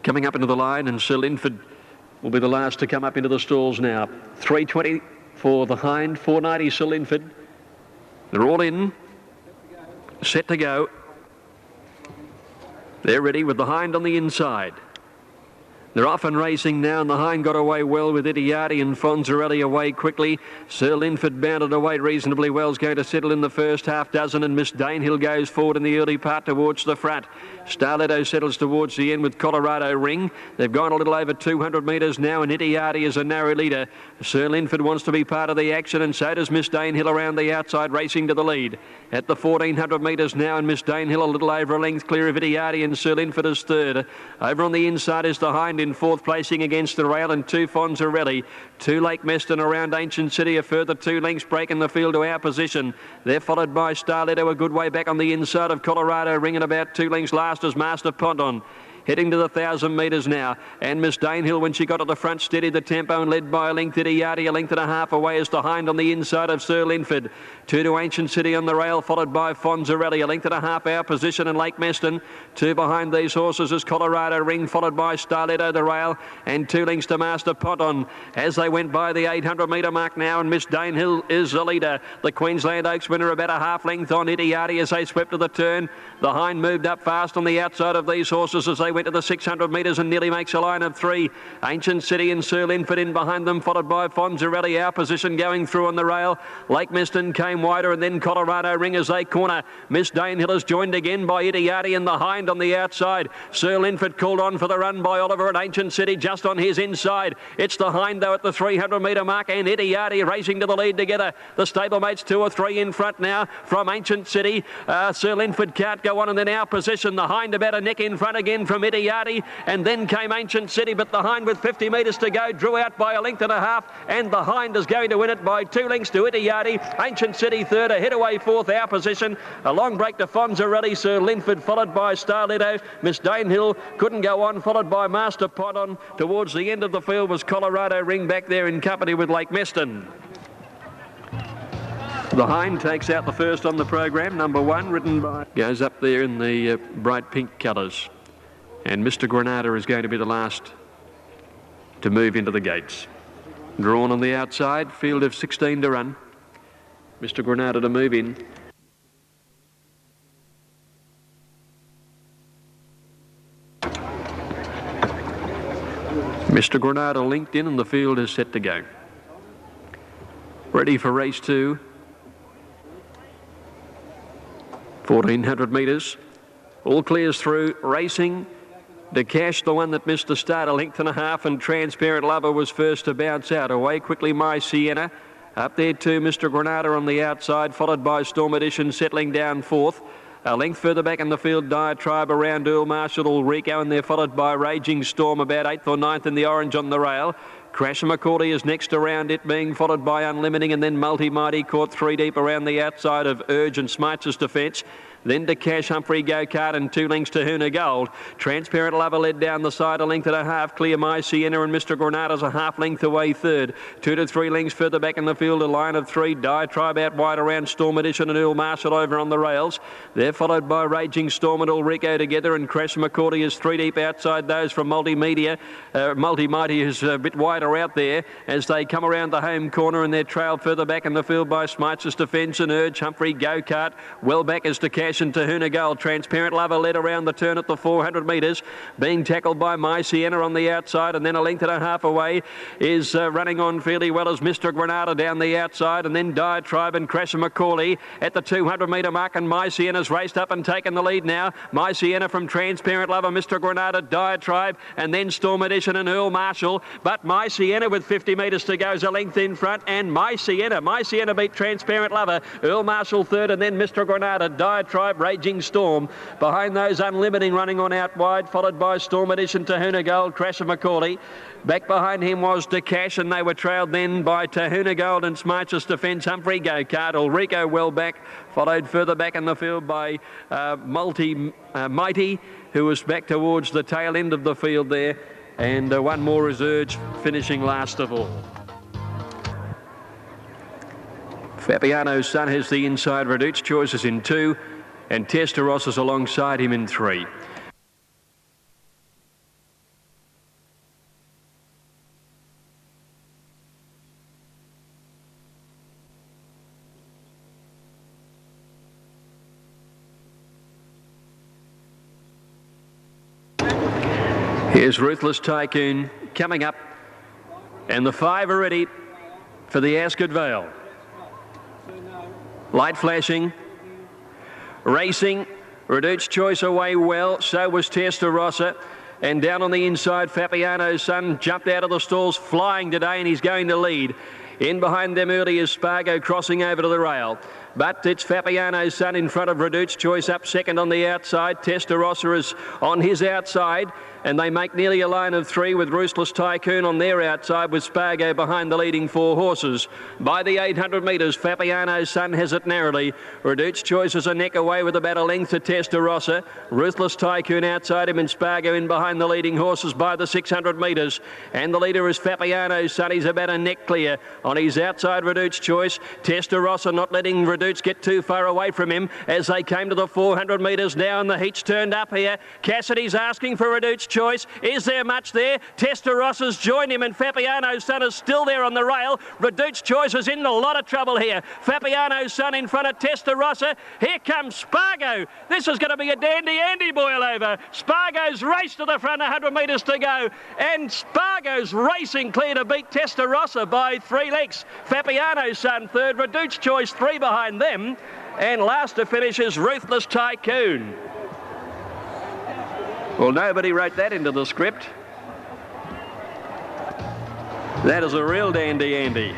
Coming up into the line, and Sir Linford will be the last to come up into the stalls now. 320 for the hind, 490 Sir Linford. They're all in, set to go. They're ready with the hind on the inside. They're off and racing now, and the hind got away well with Qlty and Fonzarelli away quickly. Sir Linford bounded away reasonably well, is going to settle in the first half dozen, and Miss Danehill goes forward in the early part towards the front. Starletto settles towards the end with Colorado Ring. They've gone a little over 200 metres now, and Qlty is a narrow leader. Sir Linford wants to be part of the action, and so does Miss Danehill around the outside, racing to the lead. At the 1400 metres now, and Miss Danehill a little over a length clear of Qlty, and Sir Linford is third. Over on the inside is the hind in fourth, placing against the rail, and 2 Fonzarelli. 2 Lake Meston around Ancient City, a further 2 lengths break in the field to our position. They're followed by Starletto, a good way back on the inside of Colorado Ring, and about 2 lengths last as Master Ponton. Heading to the 1,000 metres now, and Miss Danehill, when she got to the front, steadied the tempo and led by a length. Qlty a length and a half away is the hind on the inside of Sir Linford. 2 to Ancient City on the rail, followed by Fonzarelli, a length and a half our position, and Lake Meston. 2 behind these horses is Colorado Ring, followed by Starletto the rail, and 2 lengths to Master Ponton. As they went by the 800 metre mark now, and Miss Danehill is the leader. The Queensland Oaks winner about a half length on Qlty as they swept to the turn. The hind moved up fast on the outside of these horses as they went to the 600 metres and nearly makes a line of 3. Ancient City and Sir Linford in behind them, followed by Fonzarelli, our position going through on the rail. Lake Meston came wider, and then Colorado Ring as they corner. Miss Danehill is joined again by Qlty and the hind on the outside. Sir Linford called on for the run by Oliver at Ancient City just on his inside. It's the hind though at the 300 metre mark, and Qlty racing to the lead together. The stablemates 2 or 3 in front now from Ancient City. Sir Linford can't go on, and then our position. The hind about a neck in front again from Qlty, and then came Ancient City, but the hind with 50 metres to go drew out by a length and a half, and the hind is going to win it by 2 lengths to Qlty. Ancient City third, a head away fourth, our position. A long break to Fonzarelli, Sir Linford followed by Starletto. Miss Danehill couldn't go on, followed by Master Ponton. Towards the end of the field was Colorado Ring back there in company with Lake Meston. The hind takes out the first on the program, number 1, ridden by... Goes up there in the bright pink colours. And Mr. Granada is going to be the last to move into the gates. Drawn on the outside, field of 16 to run. Mr. Granada to move in. Mr. Granada linked in, and the field is set to go. Ready for race 2. 1400 metres. All clears through. Racing. Stks, the one that missed the start, a length and a half, and Transparent Lover was first to bounce out. Away quickly, My Sienna. Up there too, Mr. Granada on the outside, followed by Storm Edition settling down fourth. A length further back in the field, Diatribe around Earl Marshall, Ulrico, and they're followed by Raging Storm, about 8th or 9th in the orange on the rail. Crash McCauley is next around it, being followed by Unlimiting, and then Multi Mighty caught 3 deep around the outside of Urge and Smites' defence. Then to Cash, Humphrey Go-Kart, and 2 lengths to Huna Gold. Transparent Lover led down the side, a length and a half. Clear My Sienna and Mr. Granada's a half length away third. 2 to 3 lengths further back in the field, a line of 3. Diatribe out wide around Storm Edition and Earl Marshall over on the rails. They're followed by Raging Storm and Ulrico together, and Crash McCauley is 3 deep outside those from Multimedia. Multi Mighty is a bit wider out there as they come around the home corner, and they're trailed further back in the field by Smites' Defence and Urge. Humphrey Go-Kart well back as to Cash and to Huna Gold. Transparent Lover led around the turn at the 400 metres, being tackled by My Sienna on the outside, and then a length and a half away is running on fairly well as Mr. Granada down the outside, and then Diatribe and Crash McCauley at the 200 metre mark, and My Sienna's raced up and taken the lead now. My Sienna from Transparent Lover, Mr. Granada, Diatribe, and then Storm Edition and Earl Marshall, but My Sienna with 50 metres to go is a length in front, and My Sienna beat Transparent Lover. Earl Marshall third, and then Mr. Granada, Diatribe, Raging Storm. Behind those, Unlimiting running on out wide, followed by Storm Edition to Huna Gold, Crash McCauley. Back behind him was Stks, and they were trailed then by Tahuna Gold and Smites' Defence, Humphrey Go-Kart. Ulrico well back, followed further back in the field by Mighty, who was back towards the tail end of the field there. And one more is Urge, finishing last of all. Fabiano's son has the inside. Reduced choices in 2, and Testaros is alongside him in 3. Here's Ruthless Tycoon coming up, and the 5 are ready for the Ascot Vale. Light flashing, racing, Reduced Choice away well, so was Testarossa. And down on the inside, Fabiano's son jumped out of the stalls flying today, and he's going to lead. In behind them early is Spargo crossing over to the rail. But it's Fabiano's son in front of Reduced Choice up second on the outside. Testarossa is on his outside, and they make nearly a line of 3 with Ruthless Tycoon on their outside, with Spargo behind the leading 4 horses. By the 800 metres, Fabiano's son has it narrowly. Reduced Choice is a neck away with about a length to Testarossa. Ruthless Tycoon outside him, and Spargo in behind the leading horses by the 600 metres. And the leader is Fabiano's son. He's about a neck clear. On his outside, Reduced Choice. Testarossa not letting Reduced get too far away from him as they came to the 400 metres now, and the heat's turned up here. Cassidy's asking for Reduced Choice. Is there much there? Testarossa's joined him, and Fabiano's son is still there on the rail. Reduced Choice is in a lot of trouble here. Fabiano's son in front of Testarossa. Here comes Spargo. This is going to be a dandy Andy boil over. Spargo's raced to the front, 100 metres to go, and Spargo's racing clear to beat Testarossa by 3 lengths. Fabiano's son third, Reduced Choice 3 behind them, and last to finish is Ruthless Tycoon. Well, nobody wrote that into the script. That is a real dandy Andy.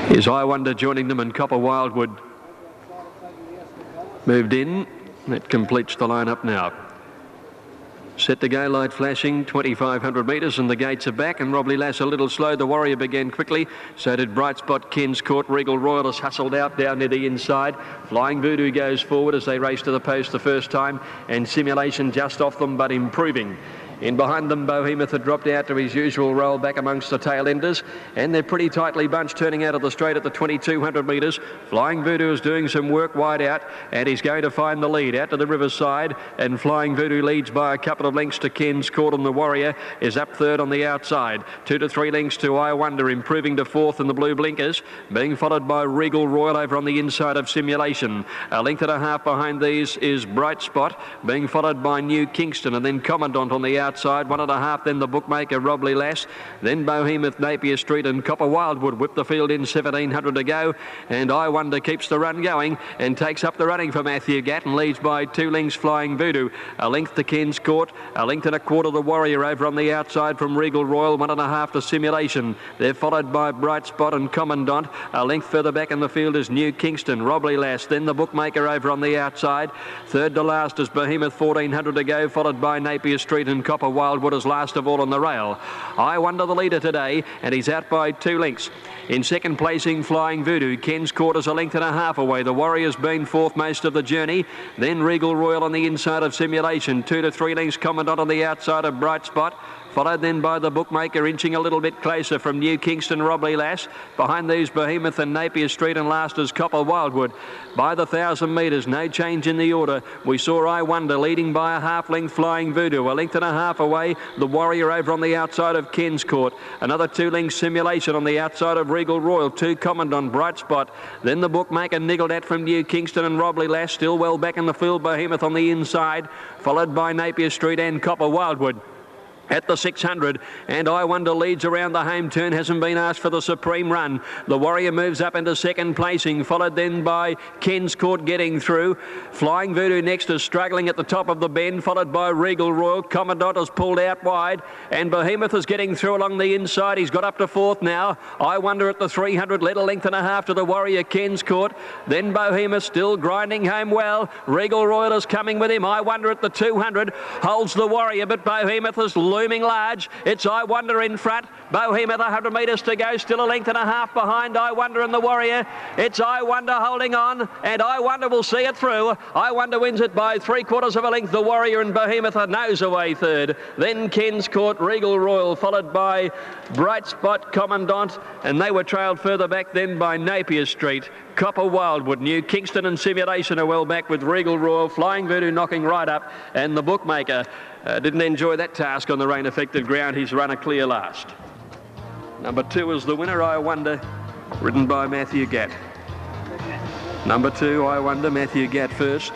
Here's I Wonder joining them, and Copper Wildwood moved in. That completes the lineup now. Set to go, light flashing, 2,500 metres, and the gates are back, and Robley Lass a little slow. The Warrior began quickly, so did Bright Spot, Ken's Court. Regal Royal has hustled out down near the inside. Flying Voodoo goes forward as they race to the post the first time, and Simulation just off them but improving. In behind them, Behemoth had dropped out to his usual roll back amongst the tail enders, and they're pretty tightly bunched turning out of the straight at the 2,200 metres. Flying Voodoo is doing some work wide out, and he's going to find the lead out to the riverside, and Flying Voodoo leads by a couple of lengths to Ken's Court, and the Warrior is up third on the outside. 2 to 3 lengths to I Wonder, improving to fourth in the blue blinkers, being followed by Regal Royal over on the inside of Simulation. A length and a half behind these is Bright Spot, being followed by New Kingston, and then Commandant on the outside. 1.5, then the bookmaker Robley Lass, then Behemoth, Napier Street, and Copper Wildwood whip the field in, 1,700 to go, and I Wonder keeps the run going and takes up the running for Matthew Gatt and leads by 2 lengths Flying Voodoo. A length to Ken's Court, a length and a quarter the Warrior over on the outside from Regal Royal, 1.5 to Simulation. They're followed by Bright Spot and Commandant. A length further back in the field is New Kingston, Robley Lass, then the bookmaker over on the outside. Third to last is Behemoth, 1,400 to go, followed by Napier Street, and Copper Wildwood is last of all on the rail. I Wonder the leader today, and he's out by 2 lengths. In second placing, Flying Voodoo. Ken's Court is a length and a half away. The Warrior's been fourth most of the journey. Then Regal Royal on the inside of Simulation. 2 to 3 lengths Commandant on the outside of Bright Spot. Followed then by the bookmaker, inching a little bit closer from New Kingston, Robley Lass. Behind these, Behemoth and Napier Street, and last is Copper Wildwood. By the 1,000 metres, no change in the order. We saw I Wonder leading by a half length Flying Voodoo. A length and a half away, the Warrior over on the outside of Ken's Court. Another 2 lengths Simulation on the outside of Regal Royal. 2 Commandant, Bright Spot. Then the bookmaker niggled at from New Kingston and Robley Lass. Still well back in the field, Behemoth on the inside, followed by Napier Street and Copper Wildwood. At the 600, and I Wonder leads around the home turn, hasn't been asked for the supreme run. The Warrior moves up into second placing, followed then by Ken's Court getting through. Flying Voodoo next is struggling at the top of the bend, followed by Regal Royal. Commandant has pulled out wide, and Behemoth is getting through along the inside. He's got up to fourth now. I Wonder at the 300, led a length and a half to the Warrior, Ken's Court. Then Behemoth still grinding home well. Regal Royal is coming with him. I Wonder at the 200, holds the Warrior, but Behemoth is looming large. It's I Wonder in front. Behemoth 100 metres to go, still a length and a half behind I Wonder and the Warrior. It's I Wonder holding on, and I Wonder will see it through. I Wonder wins it by 3/4 of a length. The Warrior and Behemoth are nose away third. Then Ken's Court, Regal Royal, followed by Bright Spot, Commandant, and they were trailed further back then by Napier Street. Copper Wildwood, New Kingston and Simulation are well back, with Regal Royal, Flying Voodoo knocking right up, and the bookmaker Didn't enjoy that task on the rain-affected ground. He's run a clear last. Number 2 is the winner, I Wonder, ridden by Matthew Gatt. Number 2, I Wonder, Matthew Gatt first.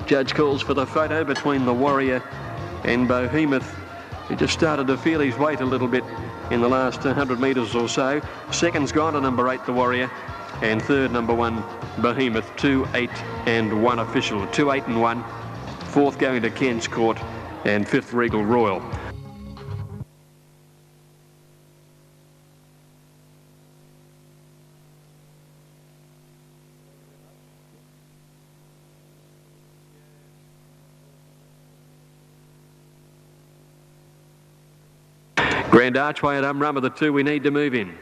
Judge calls for the photo between the Warrior and Behemoth. He just started to feel his weight a little bit in the last 100 metres or so. Second's gone to number 8, the Warrior, and third, number 1, Behemoth. 2, 8 and 1 official. 2, 8 and 1. Fourth going to Ken's Court, and fifth Regal Royal. Grand Archway at Umrumma, the 2 we need to move in.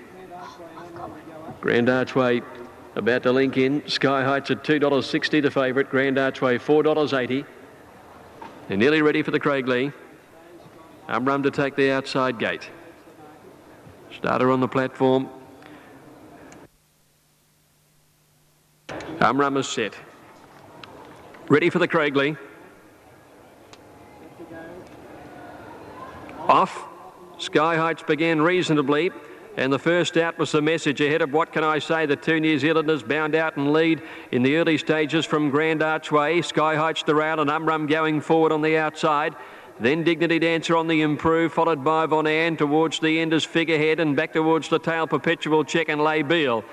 Grand Archway about to link in. Sky Heights at $2.60, the favourite. Grand Archway $4.80. They're nearly ready for the Craiglee. Umrumma to take the outside gate. Starter on the platform. Umrumma's set. Ready for the Craiglee. Off. Sky Heights began reasonably, and the first out was the Message ahead of What Can I Say. The 2 New Zealanders bound out and lead in the early stages from Grand Archway. Sky Heights to round and Umrumma going forward on the outside. Then Dignity Dancer on the improve, followed by Von Ann towards the end as Figurehead, and back towards the tail Perpetual Check and Lay Beal.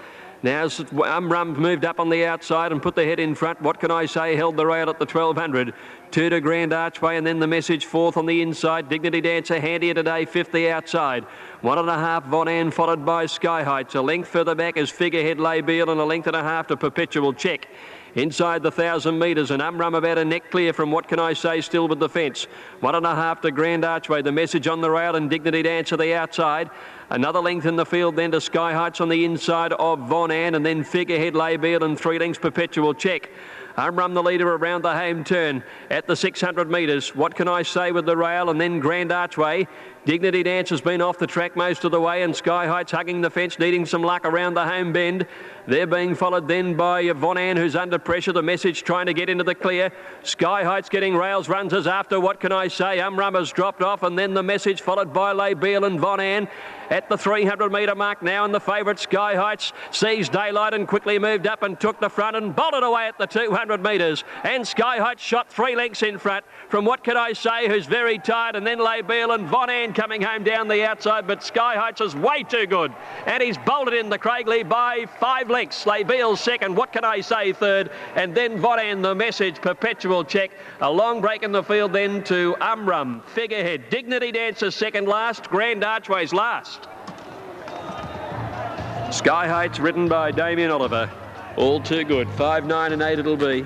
Now Umrumma moved up on the outside and put the head in front. What Can I Say held the rail at the 1200. 2 to Grand Archway, and then the Message fourth on the inside. Dignity Dancer handier today, fifth the outside. 1.5 Von Ann, followed by Sky Heights. A length further back is Figurehead, Lay Beal, and a length and a half to Perpetual Check. Inside the 1,000 metres, and Umrumma about a neck clear from What Can I Say, still with the fence. 1.5 to Grand Archway, the Message on the rail, and Dignity Dancer the outside. Another length in the field then to Sky Heights on the inside of Von Ann, and then Figurehead, Lay Beal, and 3 lengths Perpetual Check. Umrumma the leader around the home turn at the 600 metres. What Can I Say with the rail, and then Grand Archway. Dignity Dance has been off the track most of the way, and Sky Heights hugging the fence, needing some luck around the home bend. They're being followed then by Von Ann, who's under pressure. The Message trying to get into the clear. Sky Heights getting rails, runs as after What Can I Say. Umrumma's dropped off, and then the Message followed by Lay Beal and Von Ann. At the 300 metre mark now, and the favourite Sky Heights sees daylight and quickly moved up and took the front and bolted away at the 200 metres. And Sky Heights shot 3 lengths in front from What Can I Say, who's very tired, and then Lay Beal and Von Ann coming home down the outside, but Sky Heights is way too good, and he's bolted in the Craiglee by 5 lengths. Lay Beal second, What Can I Say third, and then Von Ann the Message, Perpetual Check. A long break in the field then to Umrumma, Figurehead, Dignity Dancer second last, Grand Archway's last. Sky Heights ridden by Damien Oliver, all too good. 5, 9 and 8 it'll be.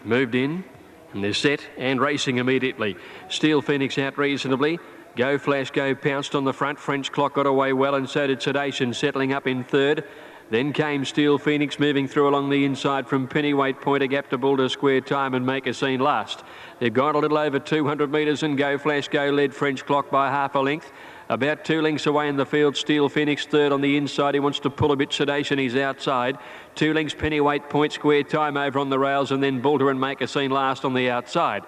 Moved in, and they're set and racing immediately. Steel Phoenix out reasonably. Go Flash Go pounced on the front. French Clock got away well, and so did Sedation, settling up in third. Then came Steel Phoenix moving through along the inside from Pennyweight Point, a gap to Boulder Square Time and Make a Scene last. They've gone a little over 200 metres, and Go Flash Go led French Clock by half a length. About 2 lengths away in the field, Steel Phoenix third on the inside. He wants to pull a bit. Sedation, he's outside. 2 lengths Pennyweight Point, Square Time over on the rails, and then Boulder and Make a Scene last on the outside.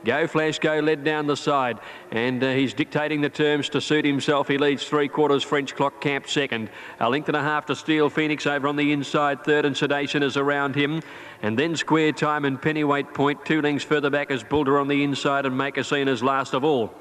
Go Flash Go led down the side, and he's dictating the terms to suit himself. He leads 3/4. French Clock camped second. A length and a half to Steel Phoenix over on the inside third, and Sedation is around him. And then Square Time and Pennyweight Point. 2 lengths further back is Boulder on the inside, and Make a Scene is last of all.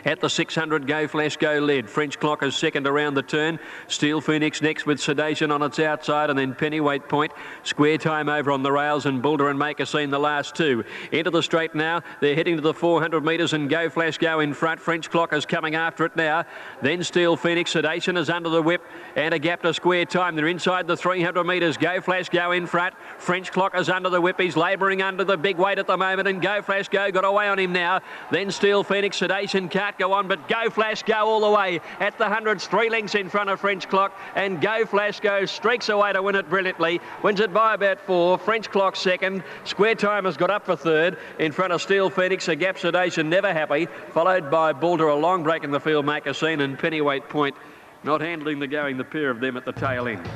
At the 600, Go Flash Go led. French Clock is second around the turn. Steel Phoenix next with Sedation on its outside, and then Pennyweight Point. Square Time over on the rails, and Boulder and Make a Scene the last 2. Into the straight now. They're heading to the 400 metres, and Go Flash Go in front. French Clock is coming after it now. Then Steel Phoenix. Sedation is under the whip, and a gap to Square Time. They're inside the 300 metres. Go Flash Go in front. French Clock is under the whip. He's labouring under the big weight at the moment, and Go Flash Go got away on him now. Then Steel Phoenix. Sedation can't go on, but Go Flash Go all the way at the hundreds, 3 lengths in front of French Clock, and Go Flash Go streaks away to win it brilliantly. Wins it by about 4. French Clock second. Square Time has got up for third in front of Steel Phoenix. A gap Sedation, never happy, followed by Boulder. A long break in the field, Make a Scene, and Pennyweight Point not handling the going, the pair of them at the tail end.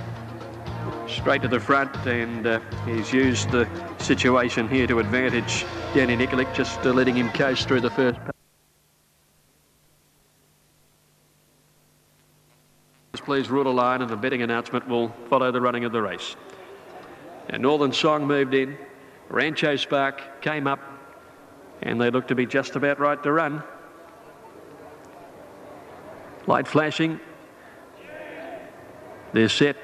Straight to the front, and he's used the situation here to advantage Danny Nikolic, just letting him coast through the first. please rule a line, and a betting announcement will follow the running of the race. And Northern Song moved in. Rancho Spark came up, and they look to be just about right to run. Light flashing. They're set.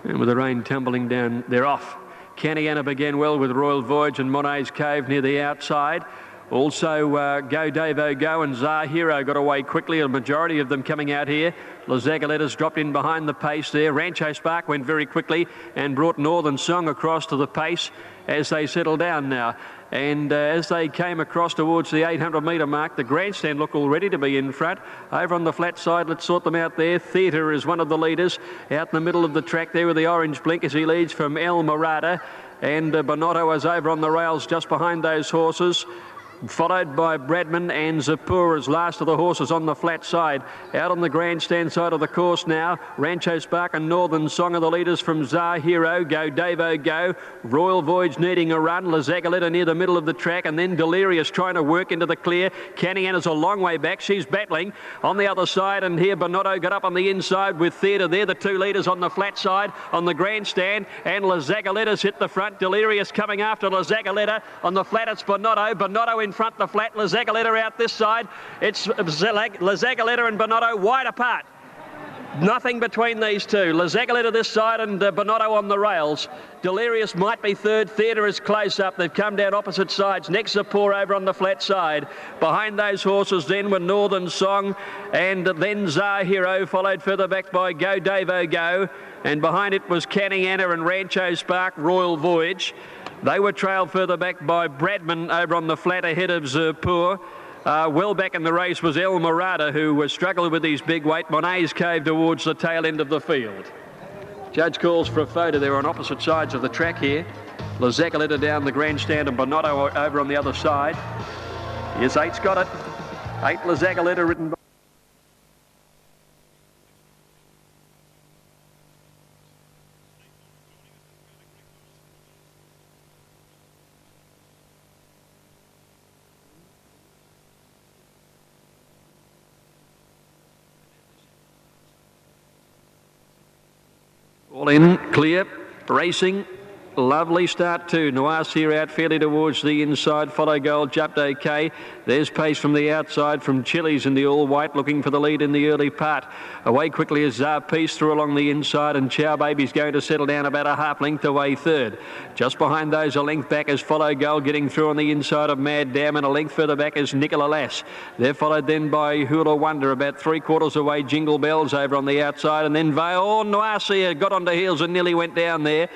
And with the rain tumbling down, they're off. Caniana began well with Royal Voyage and Monet's Cave near the outside. Also, Go Davo Go and Zar Hero got away quickly, a majority of them coming out here. Lazagaletta's dropped in behind the pace there. Rancho Spark went very quickly and brought Northern Song across to the pace as they settle down now. And as they came across towards the 800-metre mark, the grandstand looked all ready to be in front. Over on the flat side, let's sort them out there. Theatre is one of the leaders out in the middle of the track there with the orange blink as he leads from El Morada. And Bonotto is over on the rails just behind those horses, followed by Bradman and Zapur as last of the horses on the flat side. Out on the grandstand side of the course now, Rancho Spark and Northern Song are the leaders from Zar Hero, Go Davo Go, Royal Voyage needing a run, Lazagaletta near the middle of the track, and then Delirious trying to work into the clear. Caniana's a long way back, she's battling on the other side, and here Bonotto got up on the inside with Theatre. They're the two leaders on the flat side on the grandstand, and Lazagaletta's hit the front. Delirious coming after Lazagaletta. On the flat it's Bonotto in front, the flat, Lazagaletta out this side. It's Lazagaletta and Bonotto wide apart. Nothing between these two. Lazagaletta this side and Bonotto on the rails. Delirious might be third. Theatre is close up. They've come down opposite sides. Next Zapur over on the flat side. Behind those horses then were Northern Song and then Zar Hero, followed further back by Go Davo Go. And behind it was Caniana and Rancho Spark, Royal Voyage. They were trailed further back by Bradman over on the flat ahead of Zapur. Well back in the race was El Morada, who struggled with his big weight. Monet's Cave towards the tail end of the field. Judge calls for a photo. They're on opposite sides of the track here. Lazagaletta down the grandstand and Bonotto over on the other side. Yes, 8's got it. 8 Lazagaletta written by... All in, clear, racing, lovely start too. Noir's here out fairly towards the inside. Follow Gold, jumped okay. There's pace from the outside from Chili's in the all-white, looking for the lead in the early part. Away quickly as Zar Peace through along the inside, and Chow Baby's going to settle down about a half length away third. Just behind those, a length back is Follow Gold getting through on the inside of Mad Dam, and a length further back is Nicola Lass. They're followed then by Hula Wonder, about 3/4 away. Jingle Bells over on the outside, and then Vale. Oh, Noircia got onto heels and nearly went down there.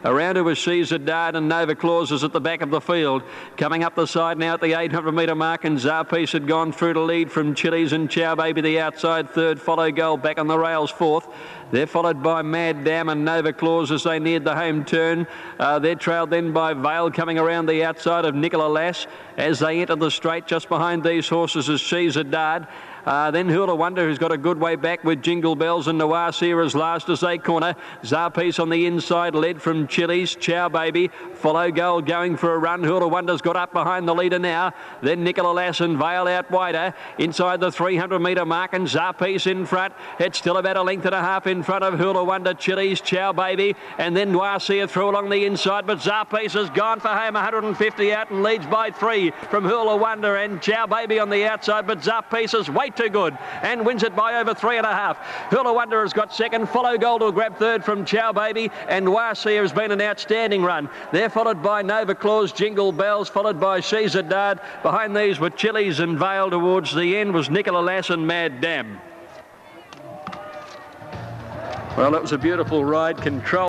Around her was Caesar Dard and Nova Clauses at the back of the field. Coming up the side now at the 800-metre mark, and Zarpiece had gone through to lead from Chili's, and Chow Baby the outside third. Follow Gold back on the rails fourth. They're followed by Mad Dam and Nova Claus as they neared the home turn. They're trailed then by Vale coming around the outside of Nicola Lass as they enter the straight. Just behind these horses is Caesar Dard. Then Hula Wonder, who's got a good way back with Jingle Bells, and Noir Sierra's last as they corner. Zarpiece on the inside, led from Chili's. Chow Baby, Follow Gold going for a run. Hula Wonder's got up behind the leader now. Then Nicola Lass and Vale out wider inside the 300-metre mark, and Zarpiece in front. It's still about a length and a half in front of Hula Wonder, Chili's, Chow Baby, and then Noir Sierra through along the inside, but Zarpiece has gone for home, 150 out and leads by 3 from Hula Wonder and Chow Baby on the outside, but Zarpiece is way too good and wins it by over 3.5. Hula Wonder has got second. Follow Gold will grab third from Chow Baby, and Noircia has been an outstanding run. They're followed by Nova Claus, Jingle Bells, followed by Caesar Dard. Behind these were Chili's and Vale. Towards the end was Nicola Lass and Mad Dam. Well, it was a beautiful ride. Control.